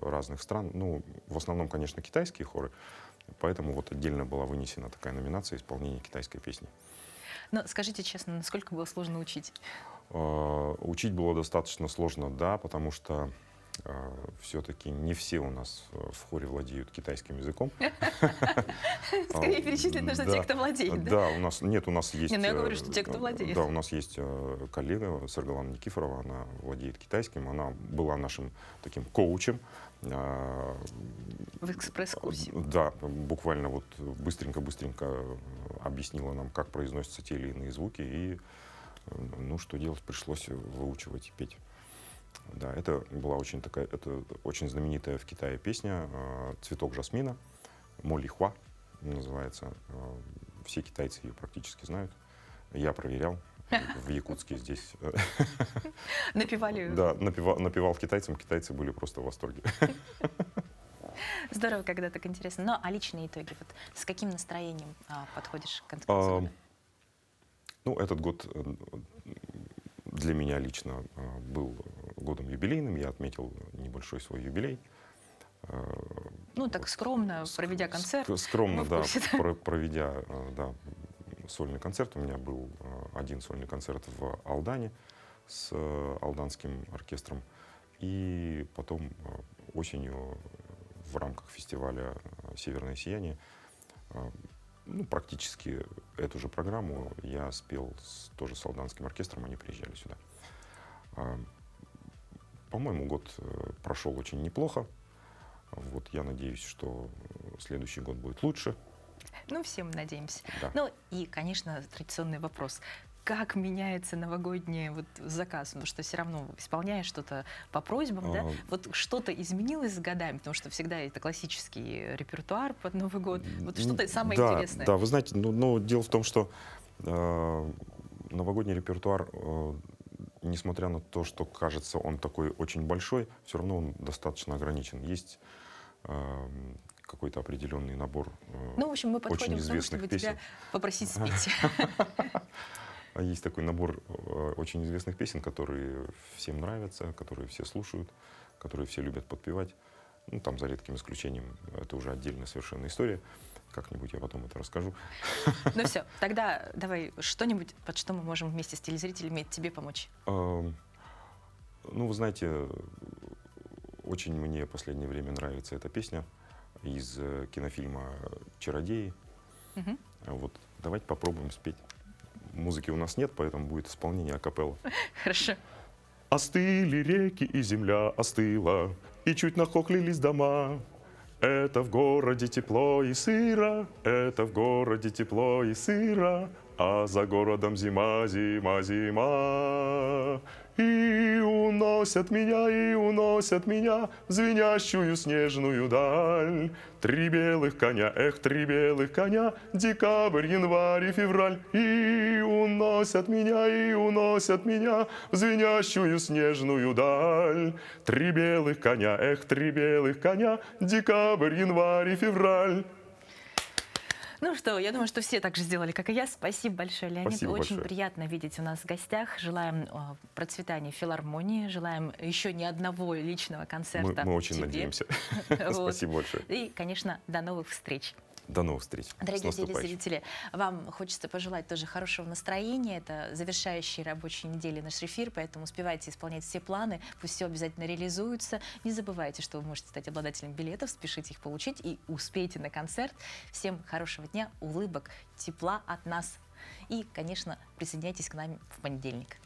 разных стран. Ну, в основном, конечно, китайские хоры. Поэтому вот отдельно была вынесена такая номинация исполнения китайской песни. Но скажите честно, насколько было сложно учить? Учить было достаточно сложно, да, потому что все-таки не все у нас в хоре владеют китайским языком. Скорее перечислить нужно те, кто владеет. Да, у нас есть... Не, но я говорю, что те, кто владеет. Да, у нас есть коллега Саргалана Никифорова, она владеет китайским, она была нашим таким коучем. В экспресс-курсе. Да, буквально вот быстренько объяснила нам, как произносятся те или иные звуки, и ну что делать, пришлось выучивать и петь. Да, это была очень знаменитая в Китае песня «Цветок жасмина», «Моли Хуа» называется. Все китайцы ее практически знают. Я проверял в Якутске здесь. Напевали? Да, напевал китайцам, китайцы были просто в восторге. Здорово, когда так интересно. Ну, а личные итоги? Вот с каким настроением подходишь к концу года? Ну, этот год для меня лично был годом юбилейным. Я отметил небольшой свой юбилей. Ну, так скромно, проведя концерт. Скромно, да, проведя сольный концерт. У меня был один сольный концерт в Алдане с алданским оркестром. И потом осенью в рамках фестиваля «Северное сияние» ну, практически эту же программу я спел тоже с алданским оркестром, они приезжали сюда. По-моему, год прошел очень неплохо. Вот я надеюсь, что следующий год будет лучше. Ну, все мы надеемся. Да. Ну, и, конечно, традиционный вопрос. Как меняется новогодний заказ? Потому что все равно исполняешь что-то по просьбам, да? Вот что-то изменилось с годами, потому что всегда это классический репертуар под Новый год. Вот что-то самое интересное. Да, вы знаете, но дело в том, что новогодний репертуар несмотря на то, что кажется он такой очень большой, все равно он достаточно ограничен. Есть какой-то определенный набор Ну, в общем, мы очень подходим к тому, известных чтобы песен. тебя попросить спеть. Есть такой набор очень известных песен, которые всем нравятся, которые все слушают, которые все любят подпевать. Ну, там, за редким исключением, это уже отдельная совершенно история. Как-нибудь я потом это расскажу. Ну все, тогда давай что-нибудь, под что мы можем вместе с телезрителями тебе помочь. Ну, вы знаете, очень мне в последнее время нравится эта песня из кинофильма «Чародеи». Мгм. Вот, давайте попробуем спеть. Музыки у нас нет, поэтому будет исполнение акапелла. Хорошо. Остыли реки, и земля остыла, и чуть нахохлились дома. Это в городе тепло и сыро, это в городе тепло и сыро, а за городом зима, зима, зима. И уносят меня в звенящую снежную даль. Три белых коня, эх, три белых коня, декабрь, январь и февраль. И уносят меня в звенящую снежную даль. Три белых коня, эх, три белых коня, декабрь, январь и февраль. Ну что, я думаю, что все так же сделали, как и я. Спасибо большое, Леонид. Спасибо Очень большое. приятно видеть у нас в гостях. Желаем процветания филармонии, желаем еще ни одного личного концерта. Мы очень тебе. надеемся. Вот. Спасибо большое. И, конечно, до новых встреч. До новых встреч. Дорогие С наступающим. телезрители, вам хочется пожелать тоже хорошего настроения. Это завершающий рабочей недели наш эфир, поэтому успевайте исполнять все планы, пусть все обязательно реализуется. Не забывайте, что вы можете стать обладателем билетов, спешите их получить и успейте на концерт. Всем хорошего дня, улыбок, тепла от нас. И, конечно, присоединяйтесь к нам в понедельник.